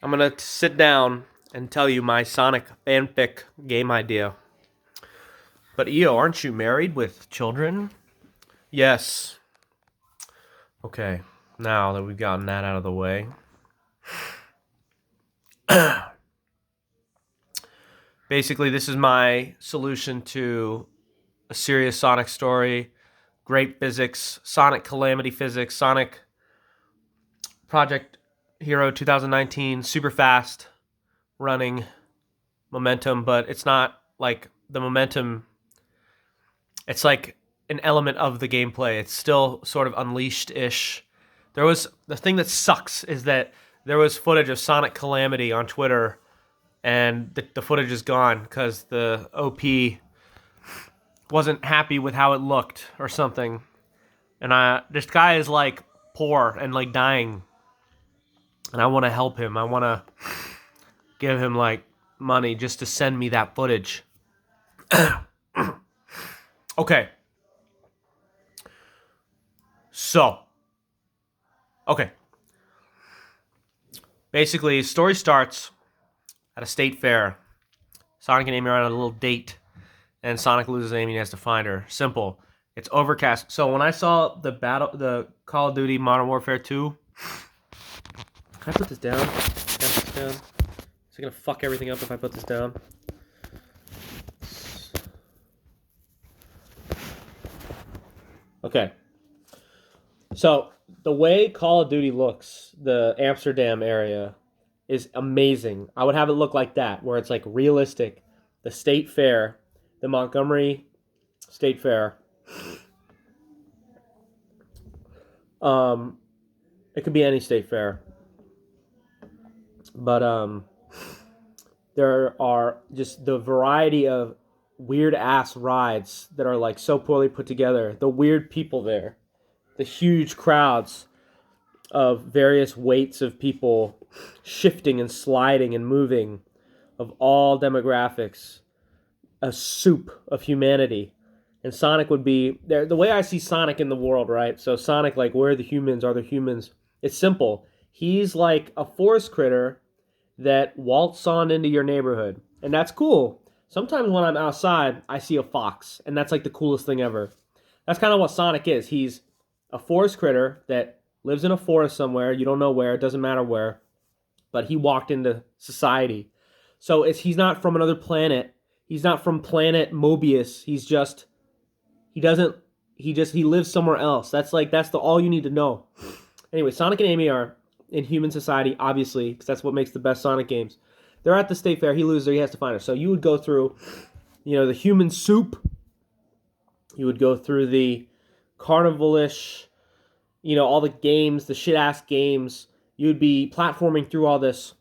I'm gonna sit down and tell you my Sonic fanfic game idea. But Io, aren't you married with children? Yes. Okay, now that we've gotten that out of the way. Basically, this is my solution to a serious Sonic story. Great physics, Sonic Calamity physics, Sonic Project Hero 2019, super fast running momentum, but it's not like the momentum. It's like an element of the gameplay. It's still sort of unleashed-ish. The thing that sucks is that there was footage of Sonic Calamity on Twitter, and the footage is gone because the OP wasn't happy with how it looked or something. And this guy is like poor and like dying, and I want to help him. I want to give him like money just to send me that footage. Okay. So, okay. Basically, story starts at a state fair. Sonic and Amy are on a little date, and Sonic loses Amy and has to find her. Simple. It's overcast. So when I saw the Call of Duty Modern Warfare 2, can I put this down? Can I put this down? Is it gonna fuck everything up if I put this down? Okay. So the way Call of Duty looks, the Amsterdam area, is amazing. I would have it look like that, where it's like realistic. The state fair, the Montgomery State Fair. It could be any state fair, but there are just the variety of weird ass rides that are like so poorly put together. The weird people there, the huge crowds of various weights of people shifting and sliding and moving of all demographics, a soup of humanity. And Sonic would be there. The way I see Sonic in the world, right? So Sonic, like, where are the humans? Are there humans? It's simple. He's like a forest critter that waltz on into your neighborhood. And that's cool. Sometimes when I'm outside, I see a fox. And that's like the coolest thing ever. That's kind of what Sonic is. He's a forest critter that lives in a forest somewhere. You don't know where. It doesn't matter where. But he walked into society. So he's not from another planet. He's not from planet Mobius. He lives somewhere else. That's all you need to know. Anyway, Sonic and Amy are in human society, obviously, because that's what makes the best Sonic games. They're at the state fair. He loses her. He has to find her. So you would go through, the human soup. You would go through the carnival-ish, all the games, the shit-ass games. You would be platforming through all this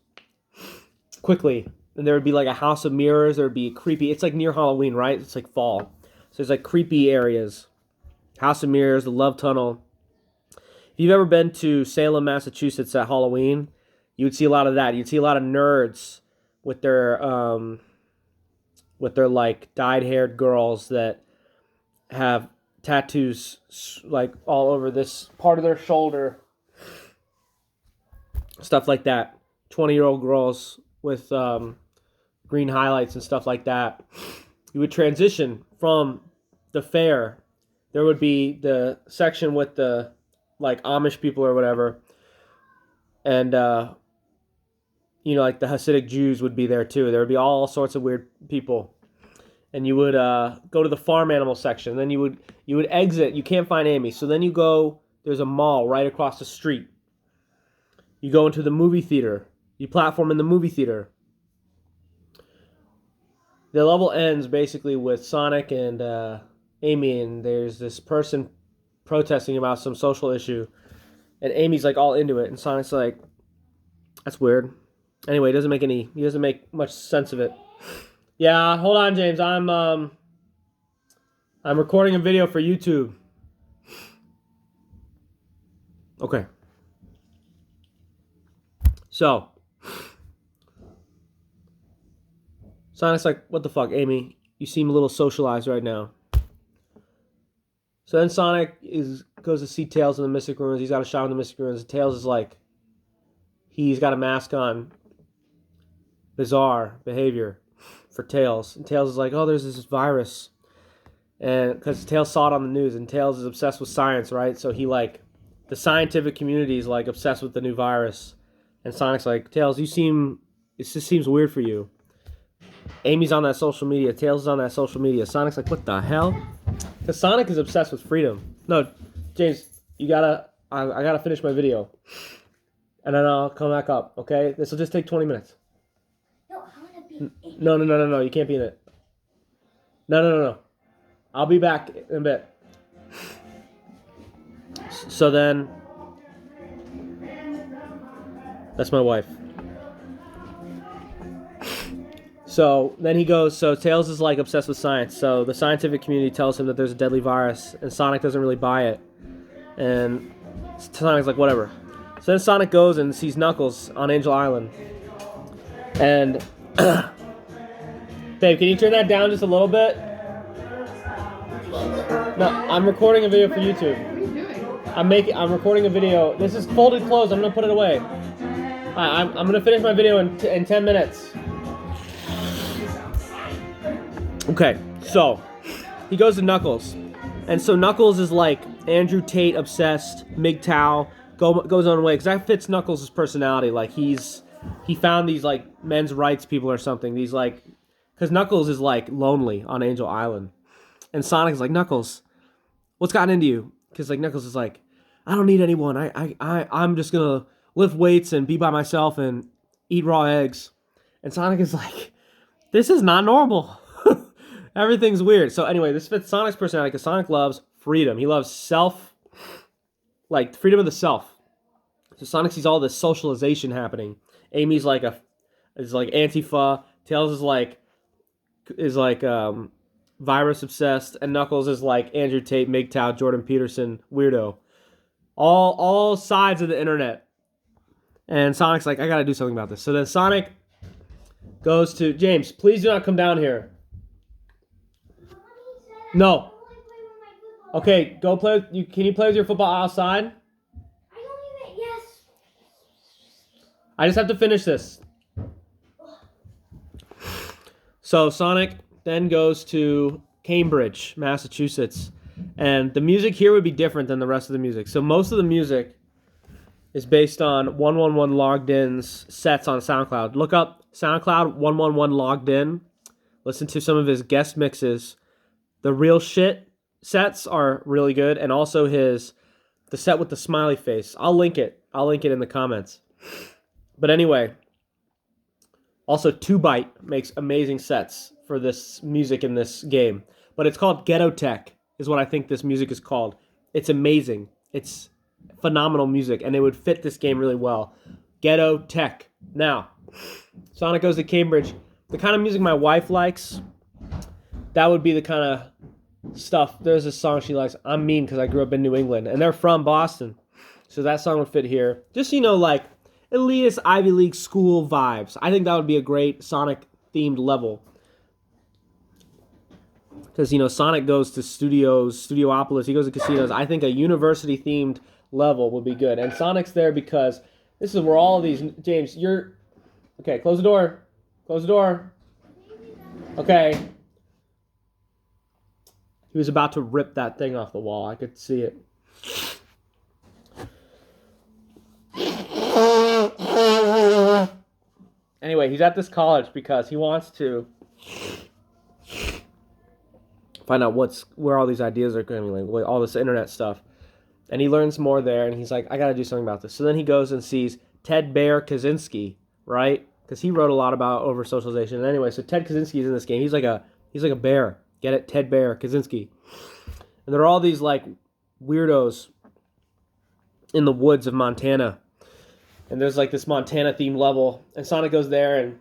quickly. And there would be like a house of mirrors. There would be it's like near Halloween, right? It's like fall. So there's like creepy areas. House of Mirrors, the Love Tunnel. If you've ever been to Salem, Massachusetts at Halloween, you would see a lot of that. You'd see a lot of nerds with their like dyed-haired girls that have tattoos like all over this part of their shoulder. Stuff like that. 20-year-old girls with green highlights and stuff like that. You would transition from the fair. There would be the section with the like Amish people or whatever, and like the Hasidic Jews would be there too. There would be all sorts of weird people, and you would go to the farm animal section. And then you would exit. You can't find Amy, so then you go. There's a mall right across the street. You go into the movie theater. You platform in the movie theater. The level ends basically with Sonic and Amy, and there's this person protesting about some social issue, and Amy's like all into it, and Sonic's like, that's weird. Anyway, he doesn't make much sense of it. Yeah, hold on, James. I'm recording a video for YouTube. Okay. So Sonic's like, what the fuck, Amy? You seem a little socialized right now. So then Sonic goes to see Tails in the Mystic Ruins. He's got a shot in the Mystic Ruins. Tails is like, he's got a mask on. bizarre behavior for Tails. And Tails is like, oh, there's this virus. And because Tails saw it on the news, and Tails is obsessed with science, right? So he like, the scientific community is like obsessed with the new virus. And Sonic's like, Tails, it just seems weird for you. Amy's on that social media. Tails is on that social media. Sonic's like, what the hell? Because Sonic is obsessed with freedom. No, James, I gotta finish my video. And then I'll come back up, okay? This will just take 20 minutes. No, I want to be in. No. You can't be in it. No. I'll be back in a bit. So then, that's my wife. So then he goes, so Tails is like obsessed with science. So the scientific community tells him that there's a deadly virus, and Sonic doesn't really buy it. And Sonic's like, whatever. So then Sonic goes and sees Knuckles on Angel Island. And, babe, can you turn that down just a little bit? No, I'm recording a video for YouTube. What are you doing? I'm recording a video. This is folded clothes. I'm gonna put it away. I'm gonna finish my video in 10 minutes. Okay, so he goes to Knuckles, and so Knuckles is like Andrew Tate obsessed, MGTOW, goes on way because that fits Knuckles' personality. Like he found these like men's rights people or something. These like, because Knuckles is like lonely on Angel Island, and Sonic is like, Knuckles, what's gotten into you? Because like Knuckles is like, I don't need anyone. I'm just gonna lift weights and be by myself and eat raw eggs. And Sonic is like, this is not normal. Everything's weird. So anyway, this fits Sonic's personality because Sonic loves freedom. He loves like freedom of the self. So Sonic sees all this socialization happening. Amy's like Antifa. Tails is like virus obsessed, and Knuckles is like Andrew Tate, MGTOW, Jordan Peterson, weirdo. All sides of the internet. And Sonic's like, I gotta do something about this. So then Sonic goes to James. Please do not come down here. No. Okay, go play. Can you play with your football outside? I don't even. Yes. I just have to finish this. So Sonic then goes to Cambridge, Massachusetts, and the music here would be different than the rest of the music. So most of the music is based on 111 Logged In's sets on SoundCloud. Look up SoundCloud 111 Logged In. Listen to some of his guest mixes. The real shit sets are really good, and also the set with the smiley face. I'll link it in the comments. But anyway, also 2Byte makes amazing sets for this music in this game. But it's called Ghetto Tech, is what I think this music is called. It's amazing. It's phenomenal music, and it would fit this game really well. Ghetto Tech. Now, Sonic goes to Cambridge. The kind of music my wife likes, that would be the kind of stuff. There's a song she likes, I'm Mean Because I Grew Up in New England, and they're from Boston. So that song would fit here. Just, like elitist Ivy League school vibes. I think that would be a great Sonic-themed level. Because, Sonic goes to Studiopolis, he goes to casinos. I think a university-themed level would be good. And Sonic's there because this is where all of these... James, okay, close the door. Close the door. Okay. He was about to rip that thing off the wall. I could see it. Anyway, he's at this college because he wants to find out where all these ideas are going, like all this internet stuff. And he learns more there, and he's like, I got to do something about this. So then he goes and sees Ted Bear Kaczynski, right? Because he wrote a lot about over-socialization. And anyway, so Ted Kaczynski is in this game. He's like a bear. Get it? Ted Bear Kaczynski. And there are all these, like, weirdos in the woods of Montana. And there's, like, this Montana-themed level. And Sonic goes there, and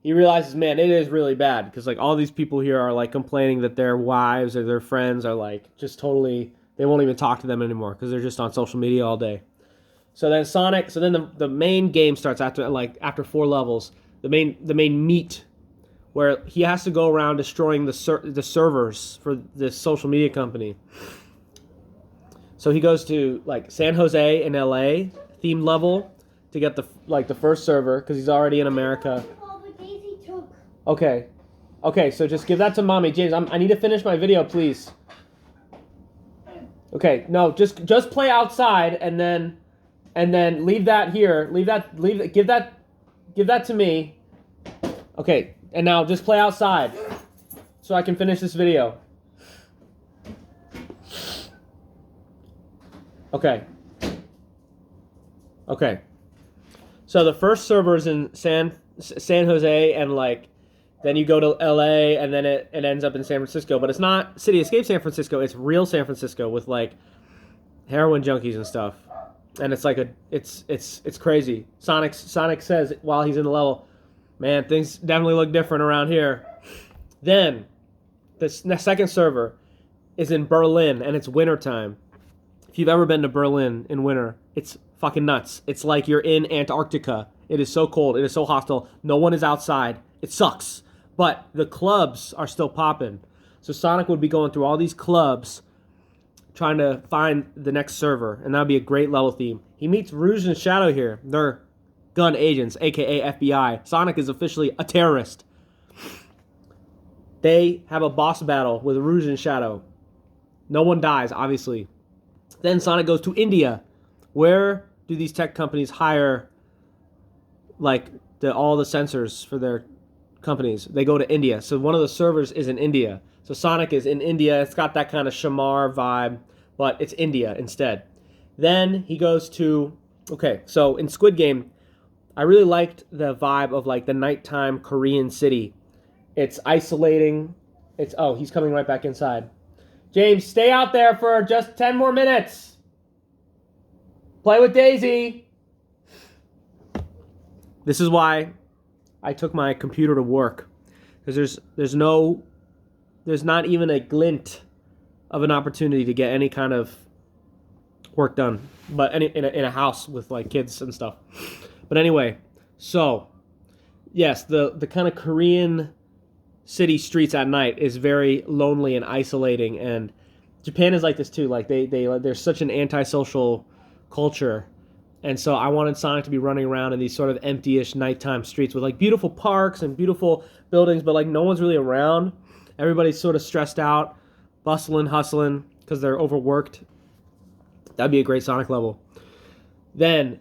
he realizes, man, it is really bad. Because, like, all these people here are, like, complaining that their wives or their friends are, like, just totally... They won't even talk to them anymore because they're just on social media all day. So then the main game starts after 4 levels. The main meat, where he has to go around destroying the servers for this social media company. So he goes to like San Jose in LA themed level to get the first server because he's already in America. Okay. Okay, so just give that to mommy. James, I need to finish my video, please. Okay, no, just play outside and then leave that here. Give that to me. Okay, and now just play outside so I can finish this video. Okay. Okay. So the first server is in San Jose, and like then you go to LA, and then it ends up in San Francisco. But it's not City Escape San Francisco, it's real San Francisco with like heroin junkies and stuff. And it's like it's crazy. Sonic says while he's in the level, man, things definitely look different around here. Then the second server is in Berlin, and it's wintertime. If you've ever been to Berlin in winter, it's fucking nuts. It's like you're in Antarctica. It is so cold. It is so hostile. No one is outside. It sucks. But the clubs are still popping. So Sonic would be going through all these clubs trying to find the next server, and that would be a great level theme. He meets Rouge and Shadow here. They're gun agents, aka FBI. Sonic is officially a terrorist. They have a boss battle with Rouge and Shadow. No one dies, obviously. Then Sonic goes to India. Where do these tech companies hire like all the sensors for their companies? They go to India. So one of the servers is in India. So Sonic is in India. It's got that kind of Shamar vibe, but it's India instead. Then he goes to, okay, so in Squid Game, I really liked the vibe of like the nighttime Korean city. It's isolating. Oh, he's coming right back inside. James, stay out there for just 10 more minutes. Play with Daisy. This is why I took my computer to work. Because there's not even a glint of an opportunity to get any kind of work done. But in a house with like kids and stuff. But anyway, so yes, the kind of Korean city streets at night is very lonely and isolating, and Japan is like this too. Like they're such an antisocial culture, and so I wanted Sonic to be running around in these sort of empty-ish nighttime streets with like beautiful parks and beautiful buildings, but like no one's really around. Everybody's sort of stressed out, bustling, hustling because they're overworked. That'd be a great Sonic level. Then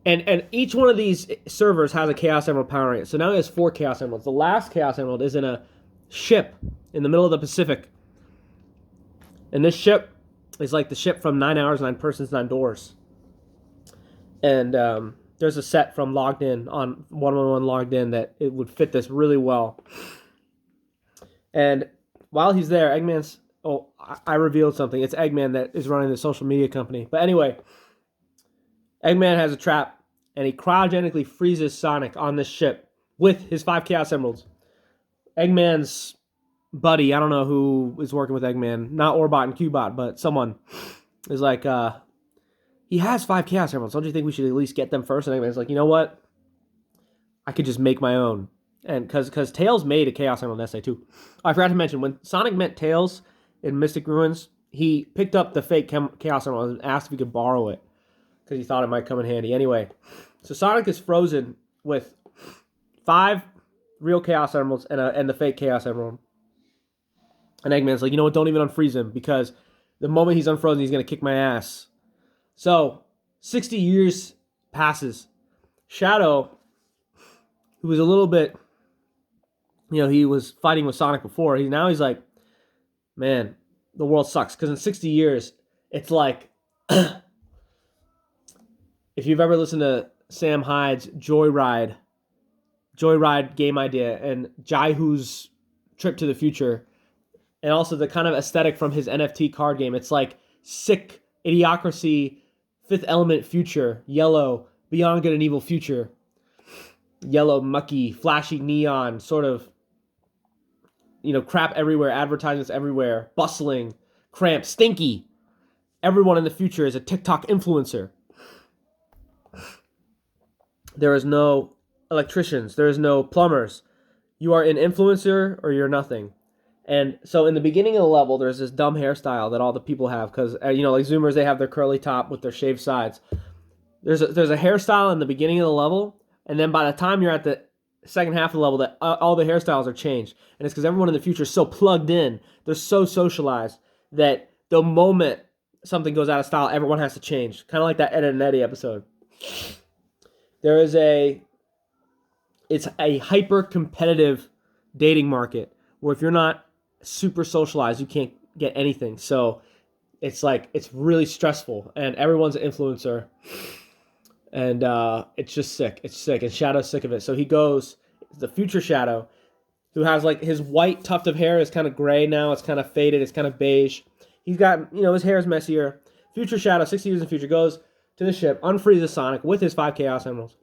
And each one of these servers has a Chaos Emerald powering it. So now he has 4 Chaos Emeralds. The last Chaos Emerald is in a ship in the middle of the Pacific. And this ship is like the ship from 9 Hours, 9 Persons, 9 Doors. And there's a set from Logged In on 111 Logged In that it would fit this really well. And while he's there, Eggman's... Oh, I revealed something. It's Eggman that is running the social media company. But anyway, Eggman has a trap. And he cryogenically freezes Sonic on this ship with his 5 Chaos Emeralds. Eggman's buddy, I don't know who is working with Eggman, not Orbot and Cubot, but someone is like, he has 5 Chaos Emeralds. Don't you think we should at least get them first? And Eggman's like, you know what? I could just make my own. And because Tails made a Chaos Emerald in SA2. I forgot to mention, when Sonic met Tails in Mystic Ruins, he picked up the fake Chaos Emerald and asked if he could borrow it because he thought it might come in handy. Anyway, so Sonic is frozen with 5 real Chaos Emeralds and the fake Chaos Emerald. And Eggman's like, you know what, don't even unfreeze him, because the moment he's unfrozen, he's going to kick my ass. So, 60 years passes. Shadow, who was a little bit, he was fighting with Sonic before. He's like, man, the world sucks. Because in 60 years, it's like, if you've ever listened to Sam Hyde's Joyride game idea and Jaihu's Trip to the Future, and also the kind of aesthetic from his NFT card game, it's like sick Idiocracy, Fifth Element future, yellow, Beyond Good and Evil future, yellow, mucky, flashy neon, sort of, crap everywhere, advertisements everywhere, bustling, cramped, stinky. Everyone in the future is a TikTok influencer. There is no electricians. There is no plumbers. You are an influencer or you're nothing. And so in the beginning of the level, there's this dumb hairstyle that all the people have because, like Zoomers, they have their curly top with their shaved sides. There's a hairstyle in the beginning of the level, and then by the time you're at the second half of the level that all the hairstyles are changed, and it's because everyone in the future is so plugged in, they're so socialized that the moment something goes out of style, everyone has to change. Kind of like that Ed and Eddie episode. It's a hyper competitive dating market where if you're not super socialized, you can't get anything. So it's like it's really stressful, and everyone's an influencer, and it's just sick. It's sick, and Shadow's sick of it. So he goes, the future Shadow, who has like his white tuft of hair is kind of gray now. It's kind of faded. It's kind of beige. He's got, his hair is messier. Future Shadow, 60 years in the future, goes to the ship, unfreezes Sonic with his 5 Chaos Emeralds.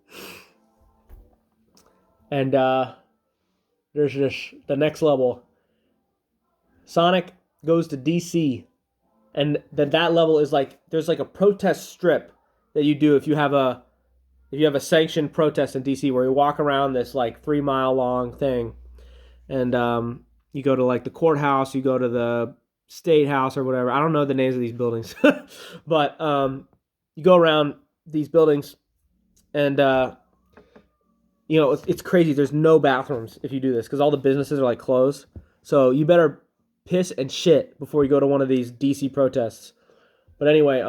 And there's just the next level. Sonic goes to DC, and that level is like there's like a protest strip that you do if you have a sanctioned protest in DC where you walk around this like 3-mile long thing, and you go to like the courthouse, you go to the state house or whatever. I don't know the names of these buildings, but you go around these buildings, and it's crazy. There's no bathrooms if you do this because all the businesses are like closed. So you better piss and shit before you go to one of these DC protests. But anyway,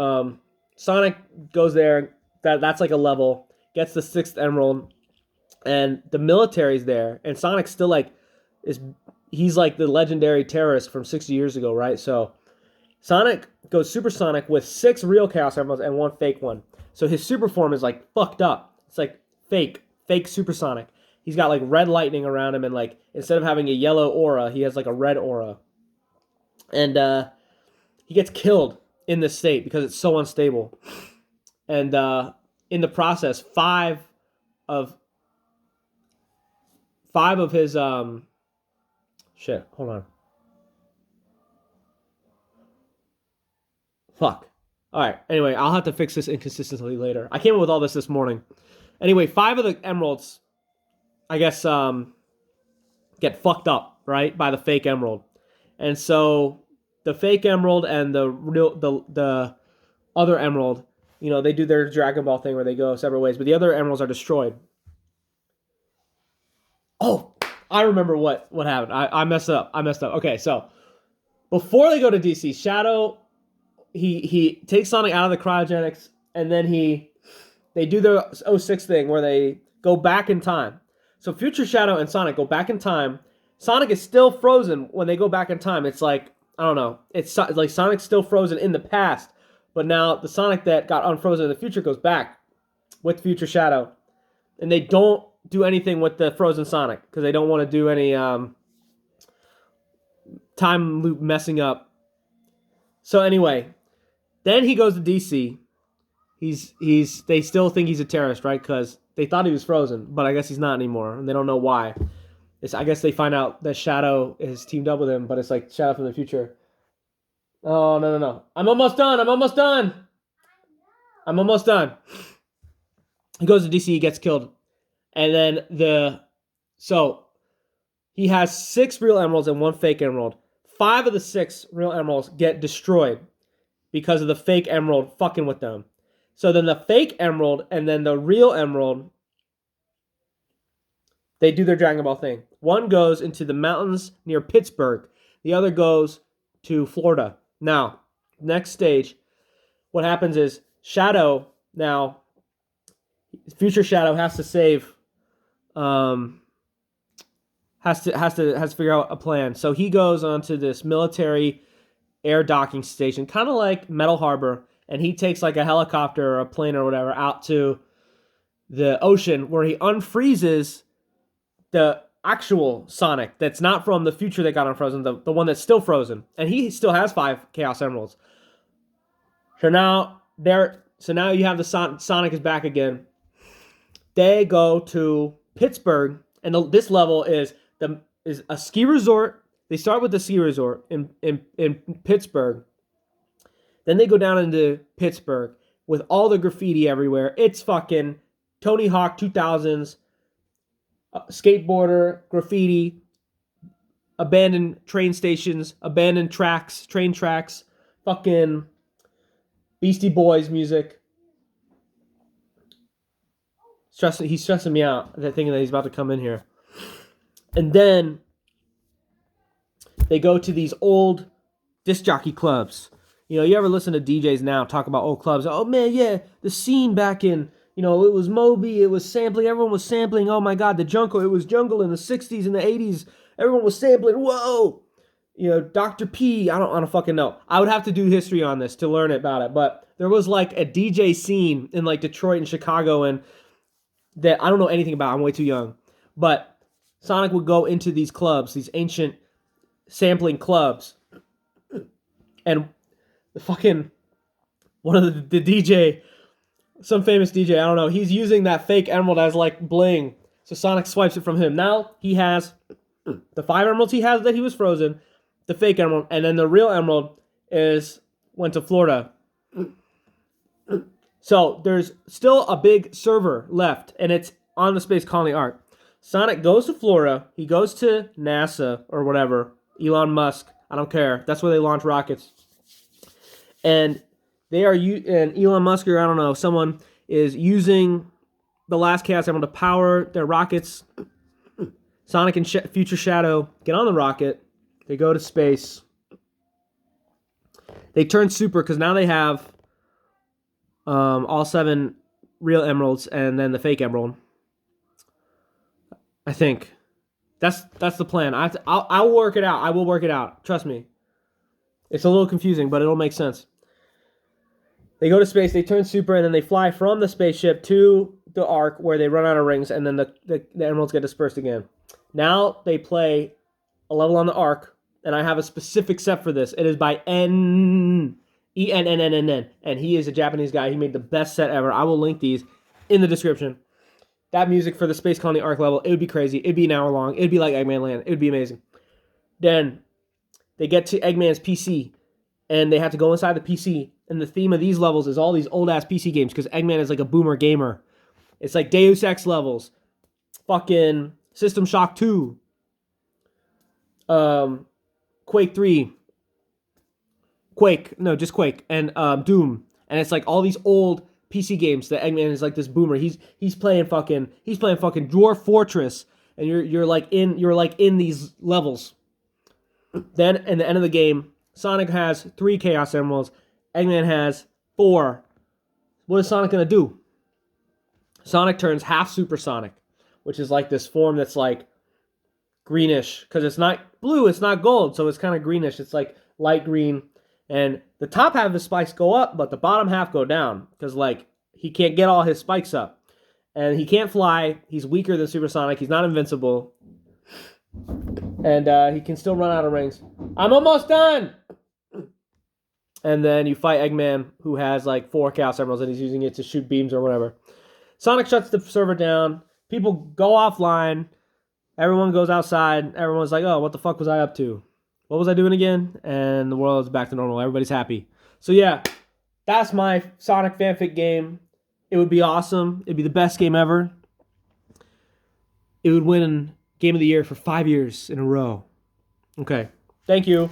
Sonic goes there. That's like a level. Gets the 6th emerald, and the military's there. And Sonic still like he's like the legendary terrorist from 60 years ago, right? So Sonic goes supersonic with 6 real Chaos Emeralds and 1 fake one. So his super form is like fucked up. It's like fake supersonic. He's got like red lightning around him, and like instead of having a yellow aura, he has like a red aura. And he gets killed in this state because it's so unstable. And in the process, 5 of his shit. Hold on. Fuck. All right. Anyway, I'll have to fix this inconsistency later. I came up with all this morning. Anyway, 5 of the emeralds, I guess, get fucked up, right, by the fake emerald. And so the fake emerald and the other emerald, they do their Dragon Ball thing where they go separate ways, but the other emeralds are destroyed. Oh, I remember what happened. I messed up. Okay, so before they go to DC, Shadow, he takes Sonic out of the cryogenics, and then they do their 06 thing where they go back in time. So Future Shadow and Sonic go back in time. Sonic is still frozen when they go back in time. It's like, I don't know. It's like Sonic's still frozen in the past, but now the Sonic that got unfrozen in the future goes back with Future Shadow. And they don't do anything with the frozen Sonic because they don't want to do any time loop messing up. So anyway, then he goes to DC. They still think he's a terrorist, right? Because they thought he was frozen, but I guess he's not anymore, and they don't know why. I guess they find out that Shadow is teamed up with him, but it's like Shadow from the future. Oh, no. I'm almost done. He goes to DC, he gets killed. And then so he has 6 real emeralds and 1 fake emerald. 5 of the 6 real emeralds get destroyed because of the fake emerald fucking with them. So then the fake emerald and then the real emerald, they do their Dragon Ball thing. One goes into the mountains near Pittsburgh. The other goes to Florida. Now, next stage, what happens is Shadow now, Future Shadow has to save, has to figure out a plan. So he goes onto this military air docking station, kind of like Metal Harbor, and he takes like a helicopter or a plane or whatever out to the ocean where he unfreezes the actual Sonic that's not from the future that got unfrozen, the one that's still frozen. And he still has 5 Chaos Emeralds. So now you have the Sonic is back again. They go to Pittsburgh, and this level is a ski resort. They start with the ski resort in Pittsburgh. Then they go down into Pittsburgh with all the graffiti everywhere. It's fucking Tony Hawk 2000s, skateboarder, graffiti, abandoned train stations, abandoned train tracks, fucking Beastie Boys music. He's stressing me out. Thinking that he's about to come in here. And then they go to these old disc jockey clubs. You know, you ever listen to DJs now talk about old clubs? Oh man, yeah, the scene back in, you know, it was Moby, it was sampling, everyone was sampling. Oh my God, it was jungle in the 60s and the 80s. Everyone was sampling. Whoa. You know, Dr. P, I don't fucking know. I would have to do history on this to learn about it, but there was like a DJ scene in like Detroit and Chicago and that I don't know anything about. I'm way too young. But Sonic would go into these clubs, these ancient sampling clubs, and the fucking one of the DJ, some famous DJ, I don't know, he's using that fake emerald as like bling. So Sonic swipes it from him. Now he has the 5 emeralds he has that he was frozen, the fake emerald, and then the real emerald went to Florida. So there's still a big server left, and it's on the Space Colony Arc. Sonic goes to Florida. He goes to NASA or whatever, Elon Musk. I don't care. That's where they launch rockets. And and Elon Musk, or I don't know, someone is using the last Chaos Emerald to power their rockets. Sonic and Future Shadow get on the rocket. They go to space. They turn super because now they have all 7 real emeralds and then the fake emerald. I think that's the plan. I'll work it out. I will work it out. Trust me. It's a little confusing, but it'll make sense. They go to space, they turn super, and then they fly from the spaceship to the Ark where they run out of rings, and then the emeralds get dispersed again. Now they play a level on the Ark, and I have a specific set for this. It is by Enn, and he is a Japanese guy. He made the best set ever. I will link these in the description. That music for the Space Colony Arc level, it would be crazy. It'd be an hour long. It'd be like Eggman Land. It would be amazing. Then they get to Eggman's PC, and they have to go inside the PC. And the theme of these levels is all these old-ass PC games, because Eggman is like a boomer gamer. It's like Deus Ex levels. Fucking System Shock 2. Quake 3. Just Quake. And Doom. And it's like all these old PC games that Eggman is like this boomer. He's playing fucking Dwarf Fortress. And you're like in these levels. Then in the end of the game, Sonic has 3 Chaos Emeralds. Eggman has 4. What is Sonic going to do? Sonic turns half Supersonic, which is like this form that's like greenish. Because it's not blue, it's not gold, so it's kind of greenish. It's like light green. And the top half of his spikes go up, but the bottom half go down. Because like he can't get all his spikes up. And he can't fly. He's weaker than Supersonic. He's not invincible. And he can still run out of rings. I'm almost done! And then you fight Eggman, who has like 4 Chaos Emeralds, and he's using it to shoot beams or whatever. Sonic shuts the server down. People go offline. Everyone goes outside. Everyone's like, oh, what the fuck was I up to? What was I doing again? And the world is back to normal. Everybody's happy. So yeah, that's my Sonic fanfic game. It would be awesome. It'd be the best game ever. It would win Game of the Year for 5 years in a row. Okay. Thank you.